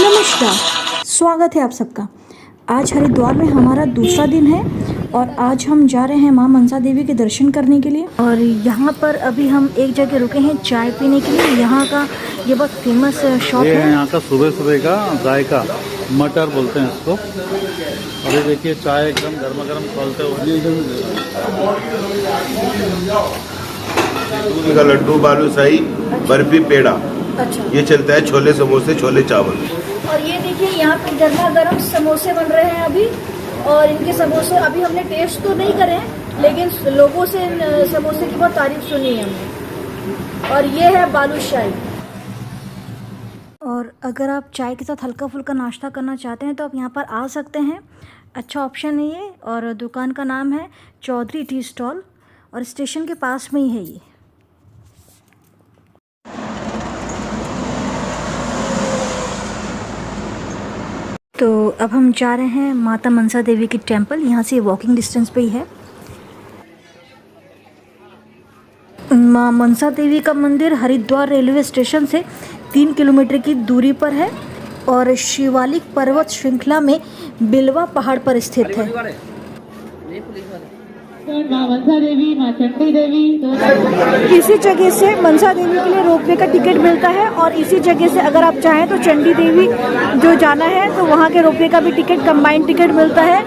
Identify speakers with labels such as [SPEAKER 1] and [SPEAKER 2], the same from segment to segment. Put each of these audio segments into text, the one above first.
[SPEAKER 1] नमस्कार, स्वागत है आप सबका। आज हरिद्वार में हमारा दूसरा दिन है और आज हम जा रहे हैं मां मनसा देवी के दर्शन करने के लिए। और यहाँ पर अभी हम एक जगह रुके हैं चाय पीने के लिए। यहाँ का ये बहुत फेमस शॉप है।
[SPEAKER 2] यहाँ का सुबह सुबह का जायका मटर बोलते हैं इसको। अभी देखिए चाय एकदम गर्मा गर्म खोलते हुए।
[SPEAKER 3] दूध का लड्डू, बालूशाही, बर्फी, पेड़ा।
[SPEAKER 1] अच्छा,
[SPEAKER 3] ये चलता है। छोले समोसे, छोले चावल।
[SPEAKER 1] और ये देखिए यहाँ पे गर्मा गर्म समोसे बन रहे हैं अभी। और इनके समोसे अभी हमने टेस्ट तो नहीं करे हैं, लेकिन लोगों से समोसे की बहुत तारीफ सुनी है हमने। और ये है बालूशाही। और अगर आप चाय के साथ हल्का फुल्का नाश्ता करना चाहते हैं तो आप यहाँ पर आ सकते हैं। अच्छा ऑप्शन है ये। और दुकान का नाम है चौधरी टी स्टॉल और स्टेशन के पास में ही है ये। तो अब हम जा रहे हैं माता मनसा देवी की टेंपल। यहाँ से वॉकिंग डिस्टेंस पे ही है। मां मनसा देवी का मंदिर हरिद्वार रेलवे स्टेशन से 3 किलोमीटर की दूरी पर है और शिवालिक पर्वत श्रृंखला में बिलवा पहाड़ पर स्थित है।
[SPEAKER 4] मां मनसा देवी, मां चंडी देवी।
[SPEAKER 1] इसी जगह से मनसा देवी के लिए रोपवे का टिकट मिलता है और इसी जगह से अगर आप चाहें तो चंडी देवी जो जाना है तो वहाँ के रोपवे का भी टिकट कंबाइंड टिकट मिलता है।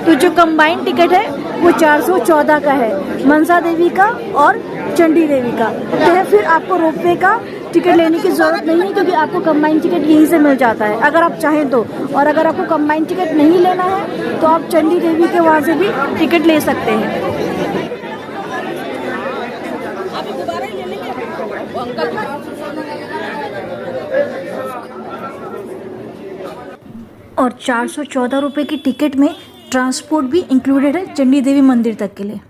[SPEAKER 1] तो जो कंबाइंड टिकट है वो 414 का है, मनसा देवी का और चंडी देवी का। तो फिर आपको रोपवे का टिकट लेने की ज़रूरत नहीं है क्योंकि आपको कंबाइंड टिकट यहीं से मिल जाता है अगर आप चाहें तो। और अगर आपको कंबाइंड टिकट नहीं लेना है तो आप चंडी देवी के वहाँ से भी टिकट ले सकते हैं। और 414 रुपये की टिकट में ट्रांसपोर्ट भी इंक्लूडेड है चंडी देवी मंदिर तक के लिए।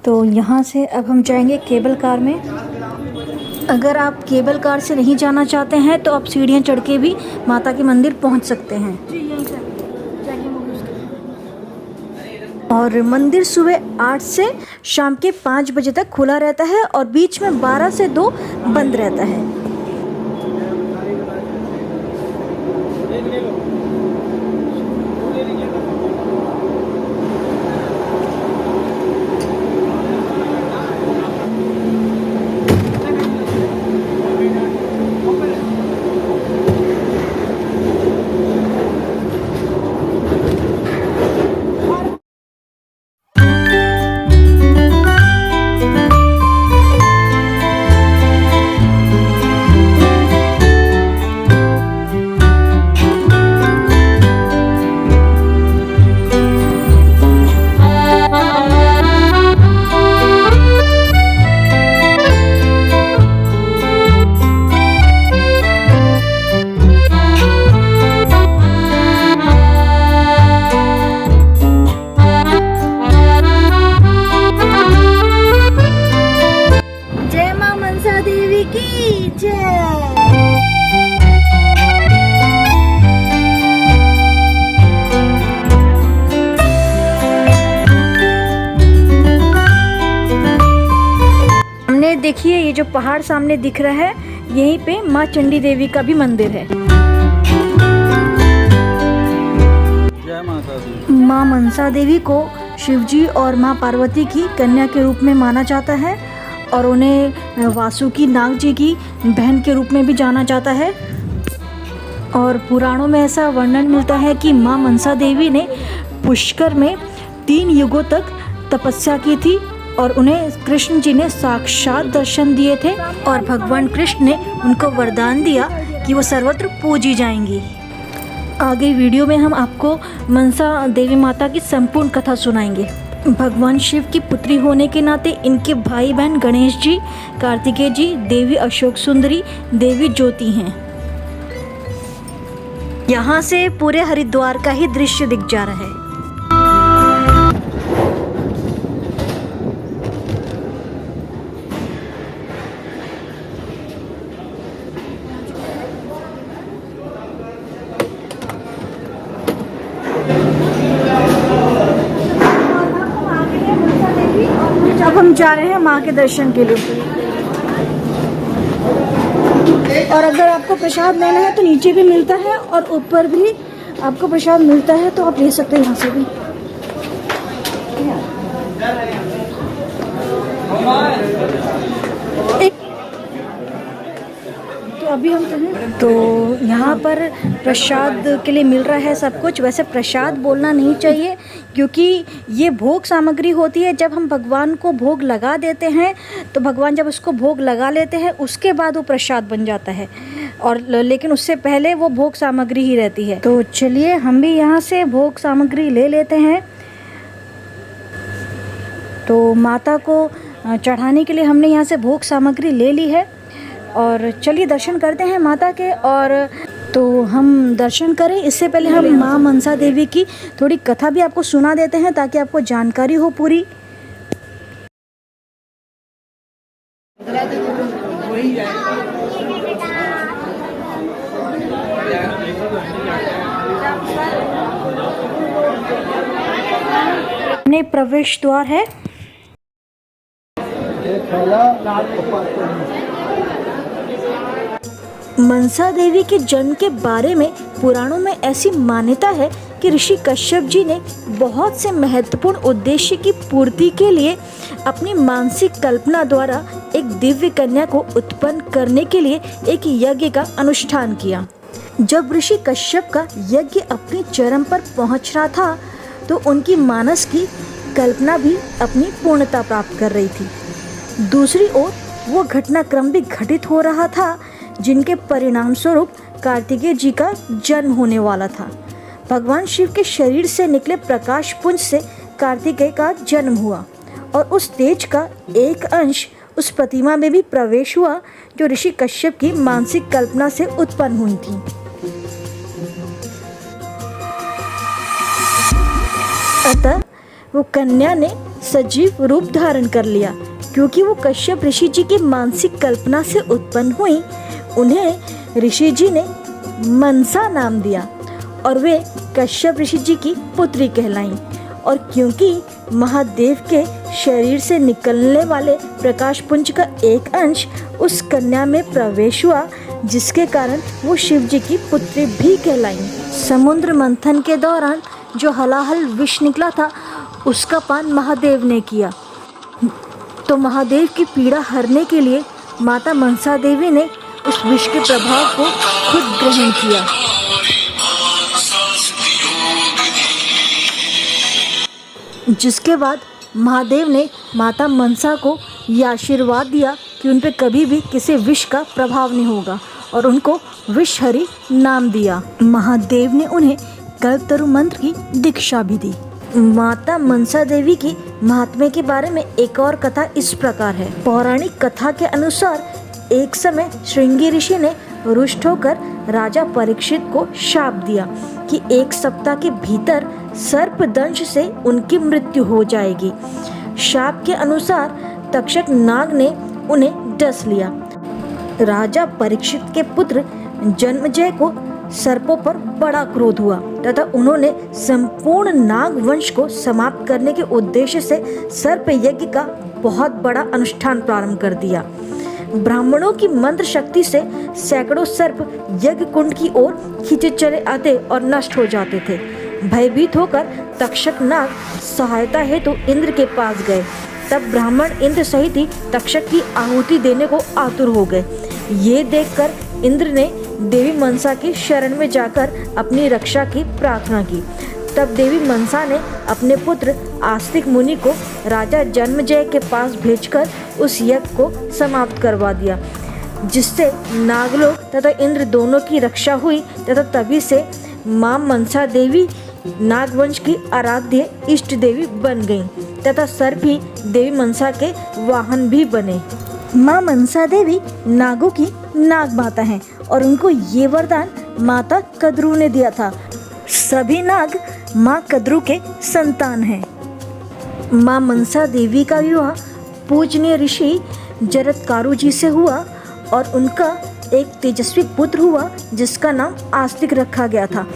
[SPEAKER 1] तो यहाँ से अब हम जाएंगे केबल कार में। अगर आप केबल कार से नहीं जाना चाहते हैं तो आप सीढ़ियाँ चढ़ के भी माता के मंदिर पहुँच सकते हैं। और मंदिर सुबह 8 से शाम के 5 बजे तक खुला रहता है और बीच में 12 से 2 बंद रहता है। देखिए ये जो पहाड़ सामने दिख रहा है यहीं पे माँ चंडी देवी का भी मंदिर है।
[SPEAKER 2] जय माता दी।
[SPEAKER 1] माँ मनसा देवी को शिवजी और माँ पार्वती की कन्या के रूप में माना जाता है और उन्हें वासुकी नाग जी की बहन के रूप में भी जाना जाता है। और पुराणों में ऐसा वर्णन मिलता है कि माँ मनसा देवी ने पुष्कर में 3 युगों तक तपस्या की थी और उन्हें कृष्ण जी ने साक्षात दर्शन दिए थे और भगवान कृष्ण ने उनको वरदान दिया कि वो सर्वत्र पूजी जाएंगी। आगे वीडियो में हम आपको मनसा देवी माता की संपूर्ण कथा सुनाएंगे। भगवान शिव की पुत्री होने के नाते इनके भाई बहन गणेश जी, कार्तिकेय जी, देवी अशोक सुंदरी, देवी ज्योति हैं। यहाँ से पूरे हरिद्वार का ही दृश्य दिख जा रहा है। अब हम जा रहे हैं माँ के दर्शन के लिए। और अगर आपको प्रसाद लेना है तो नीचे भी मिलता है और ऊपर भी आपको प्रसाद मिलता है, तो आप ले सकते हैं यहाँ से भी। तो अभी हम तो यहाँ पर प्रसाद के लिए मिल रहा है सब कुछ। वैसे प्रसाद बोलना नहीं चाहिए क्योंकि ये भोग सामग्री होती है। जब हम भगवान को भोग लगा देते हैं तो भगवान जब उसको भोग लगा लेते हैं उसके बाद वो प्रसाद बन जाता है, और लेकिन उससे पहले वो भोग सामग्री ही रहती है। तो चलिए हम भी यहाँ से भोग सामग्री ले लेते हैं। तो माता को चढ़ाने के लिए हमने यहाँ से भोग सामग्री ले ली है, और चलिए दर्शन करते हैं माता के। और तो हम दर्शन करें इससे पहले हम माँ मनसा देवी की थोड़ी कथा भी आपको सुना देते हैं ताकि आपको जानकारी हो पूरी। अपने प्रवेश द्वार है। मनसा देवी के जन्म के बारे में पुराणों में ऐसी मान्यता है कि ऋषि कश्यप जी ने बहुत से महत्वपूर्ण उद्देश्य की पूर्ति के लिए अपनी मानसिक कल्पना द्वारा एक दिव्य कन्या को उत्पन्न करने के लिए एक यज्ञ का अनुष्ठान किया। जब ऋषि कश्यप का यज्ञ अपने चरम पर पहुंच रहा था तो उनकी मानस की कल्पना भी अपनी पूर्णता प्राप्त कर रही थी। दूसरी ओर वो घटनाक्रम भी घटित हो रहा था जिनके परिणाम स्वरूप कार्तिकेय जी का जन्म होने वाला था। भगवान शिव के शरीर से निकले प्रकाश पुंज से कार्तिकेय का जन्म हुआ और उस तेज का एक अंश उस प्रतिमा में भी प्रवेश हुआ जो ऋषि कश्यप की मानसिक कल्पना से उत्पन्न हुई थी। अतः वो कन्या ने सजीव रूप धारण कर लिया। क्योंकि वो कश्यप ऋषि जी की मानसिक कल्पना से उत्पन्न हुई, उन्हें ऋषि जी ने मनसा नाम दिया और वे कश्यप ऋषि जी की पुत्री कहलाईं। और क्योंकि महादेव के शरीर से निकलने वाले प्रकाश पुंज का एक अंश उस कन्या में प्रवेश हुआ, जिसके कारण वो शिव जी की पुत्री भी कहलाईं। समुद्र मंथन के दौरान जो हलाहल विष निकला था उसका पान महादेव ने किया, तो महादेव की पीड़ा हरने के लिए माता मनसा देवी ने उस विष के प्रभाव को खुद ग्रहण किया। जिसके बाद महादेव ने माता मनसा को यह आशीर्वाद दिया कि उन पर कभी भी किसी विष का प्रभाव नहीं होगा और उनको विषहरी नाम दिया। महादेव ने उन्हें कल्पतरु मंत्र की दीक्षा भी दी। माता मनसा देवी की महात्म्य के बारे में एक और कथा इस प्रकार है। पौराणिक कथा के अनुसार एक समय श्रृंगी ऋषि ने रुष्ट होकर राजा परीक्षित को शाप दिया कि 1 सप्ताह के भीतर सर्प दंश से उनकी मृत्यु हो जाएगी। शाप के अनुसार तक्षक नाग ने उन्हें डस लिया। राजा परीक्षित के पुत्र जन्मजय को सर्पों पर बड़ा क्रोध हुआ तथा उन्होंने संपूर्ण नाग वंश को समाप्त करने के उद्देश्य से सर्प यज्ञ का बहुत बड़ा अनुष्ठान प्रारंभ कर दिया। ब्राह्मणों की मंत्र शक्ति से सैकड़ों सर्प यज्ञ कुंड की ओर खींचे चले आते और नष्ट हो जाते थे। भयभीत होकर तक्षक नाग सहायता हेतु इंद्र के पास गए। तब ब्राह्मण इंद्र सहित ही तक्षक की आहुति देने को आतुर हो गए। ये देखकर इंद्र ने देवी मनसा की शरण में जाकर अपनी रक्षा की प्रार्थना की। तब देवी मनसा ने अपने पुत्र आस्तिक मुनि को राजा जन्मजय के पास भेजकर उस यज्ञ को समाप्त करवा दिया, जिससे नागलोक तथा इंद्र दोनों की रक्षा हुई तथा तभी से मां मनसा देवी नागवंश की आराध्य इष्ट देवी बन गईं तथा सर्प ही देवी मनसा के वाहन भी बने। मां मनसा देवी नागों की नाग माता हैं और उनको ये वरदान माता कद्रू ने दिया था। सभी नाग मां कद्रू के संतान हैं। मां मनसा देवी का विवाह पूजनीय ऋषि जरत्कारु जी से हुआ और उनका एक तेजस्वी पुत्र हुआ जिसका नाम आस्तिक रखा गया था।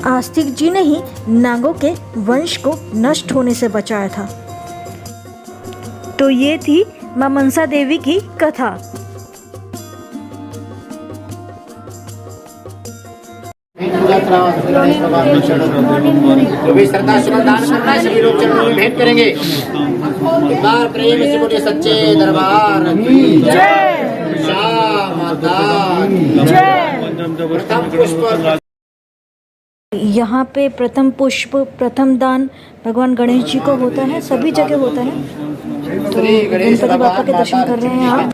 [SPEAKER 1] आस्तिक जी ने ही नागों के वंश को नष्ट होने से बचाया था। तो ये थी मां मनसा देवी की कथा।
[SPEAKER 5] जो भी श्रद्धा सुमन दान करना है सभी लोग चरणों में भेंट करेंगे। एक बार प्रेम से बोलिए सच्चे दरबार की जय, श्याम माता की जय। प्रथम पुष्प
[SPEAKER 1] यहाँ पे प्रथम पुष्प, प्रथम दान भगवान गणेश जी को होता है, सभी जगह होता है। तो गणपति बापा के दर्शन कर रहे हैं आप।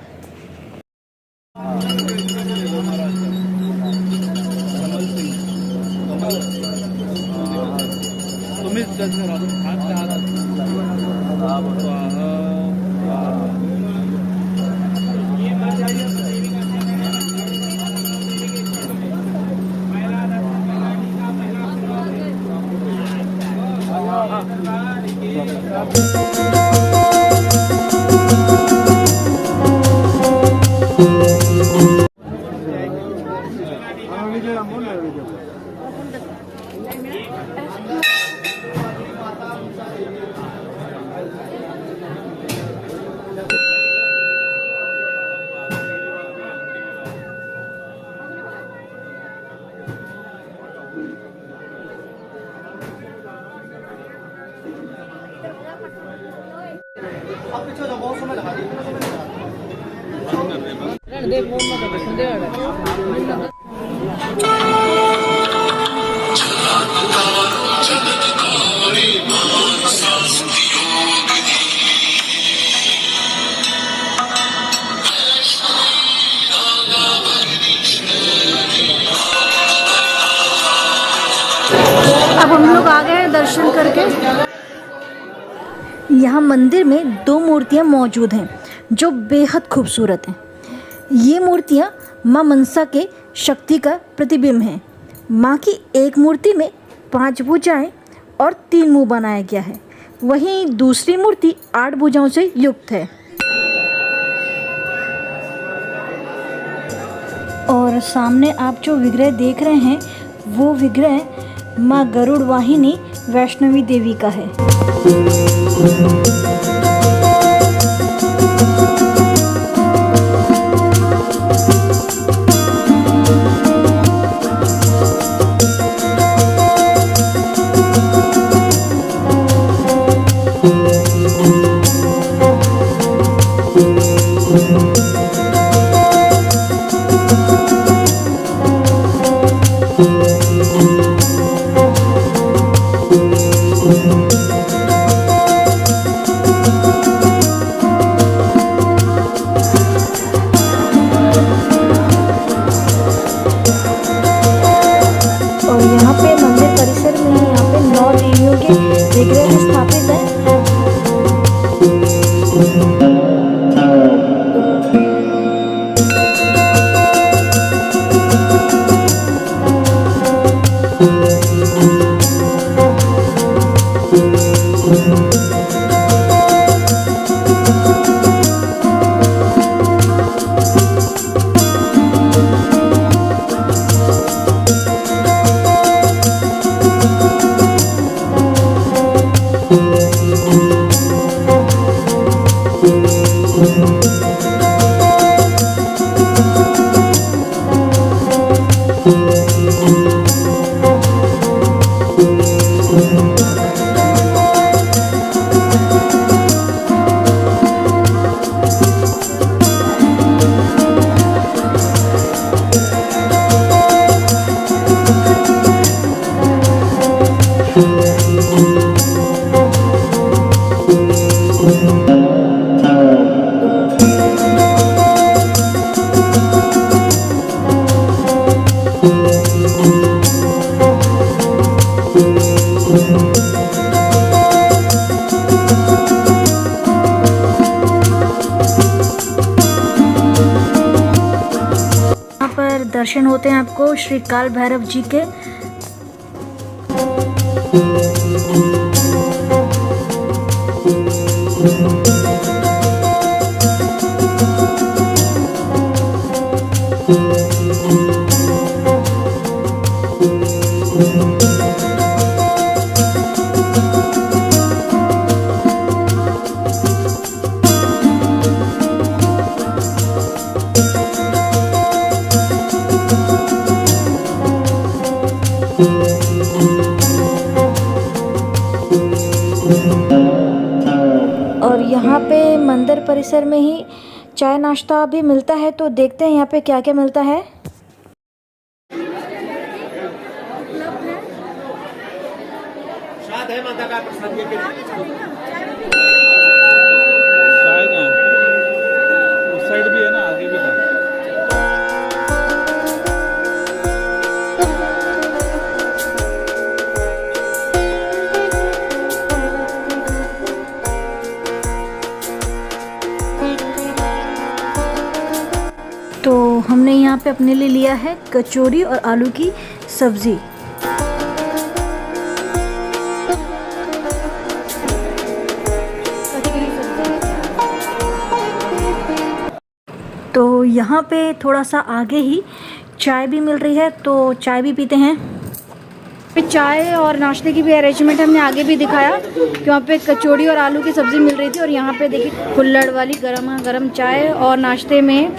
[SPEAKER 1] अब हम लोग आ गए हैं दर्शन करके। यहाँ मंदिर में 2 मूर्तियाँ मौजूद हैं जो बेहद खूबसूरत हैं। ये मूर्तियाँ माँ मनसा के शक्ति का प्रतिबिंब हैं। माँ की एक मूर्ति में 5 भुजाएं और 3 मुंह बनाया गया है, वहीं दूसरी मूर्ति 8 भुजाओं से युक्त है। और सामने आप जो विग्रह देख रहे हैं वो विग्रह माँ गरुड़ वाहिनी वैष्णवी देवी का है। विग्रह स्थापित है। दर्शन होते हैं आपको श्री काल भैरव जी के। और यहाँ पे मंदिर परिसर में ही चाय नाश्ता भी मिलता है, तो देखते हैं यहाँ पे क्या क्या मिलता है।
[SPEAKER 2] चाय का उस साइड भी है ना, आगे भी था।
[SPEAKER 1] तो हमने यहाँ पे अपने लिए लिया है कचौरी और आलू की सब्ज़ी। तो यहाँ पे थोड़ा सा आगे ही चाय भी मिल रही है, तो चाय भी पीते हैं। चाय और नाश्ते की भी अरेंजमेंट हमने आगे भी दिखाया कि वहाँ पे कचौड़ी और आलू की सब्ज़ी मिल रही थी। और यहाँ पे देखिए कुल्हड़ वाली गरम गरम चाय, और नाश्ते में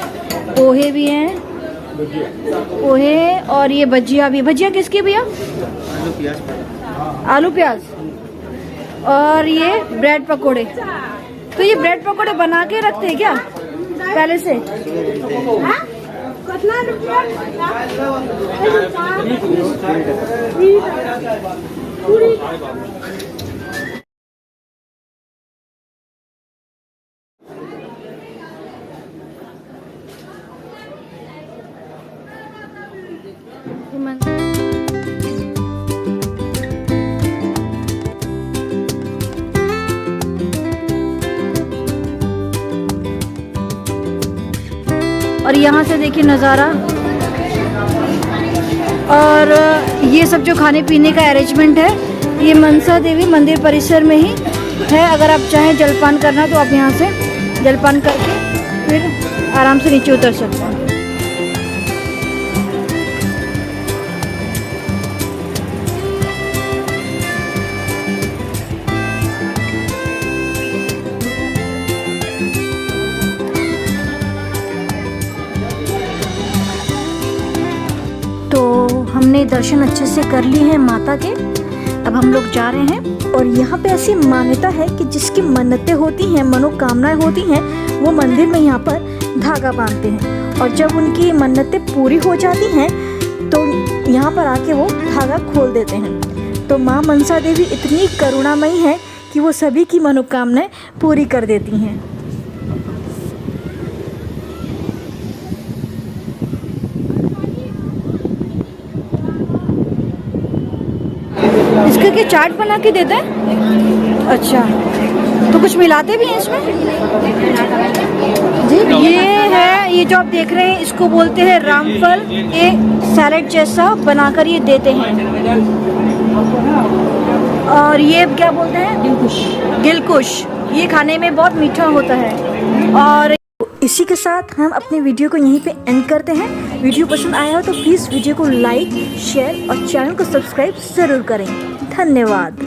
[SPEAKER 1] पोहे भी हैं, पोहे और ये भजिया भी। भजिया किसकी भैया? आलू प्याज। और ये ब्रेड पकोड़े। तो ये ब्रेड पकोड़े बना के रखते हैं क्या पहले से? और यहाँ से देखिए नज़ारा। और ये सब जो खाने पीने का अरेंजमेंट है ये मनसा देवी मंदिर परिसर में ही है। अगर आप चाहें जलपान करना तो आप यहाँ से जलपान करके फिर आराम से नीचे उतर सकते हैं। तो हमने दर्शन अच्छे से कर लिए हैं माता के। अब हम लोग जा रहे हैं। और यहाँ पे ऐसी मान्यता है कि जिसकी मन्नतें होती हैं, मनोकामनाएं होती हैं, वो मंदिर में यहाँ पर धागा बांधते हैं। और जब उनकी मन्नतें पूरी हो जाती हैं तो यहाँ पर आके वो धागा खोल देते हैं। तो माँ मनसा देवी इतनी करुणामयी है कि वो सभी की मनोकामनाएं पूरी कर देती हैं। इसका क्या चाट बना के देते हैं? अच्छा, तो कुछ मिलाते भी हैं इसमें जी? ये है, ये जो आप देख रहे हैं इसको बोलते हैं रामफल। ये सैलेड जैसा बनाकर ये देते हैं। और ये क्या बोलते हैं? दिलकुश। दिलकुश। ये खाने में बहुत मीठा होता है। और इसी के साथ हम अपने वीडियो को यहीं पे एंड करते हैं। वीडियो पसंद आया हो तो प्लीज़ वीडियो को लाइक, शेयर और चैनल को सब्सक्राइब ज़रूर करें। धन्यवाद।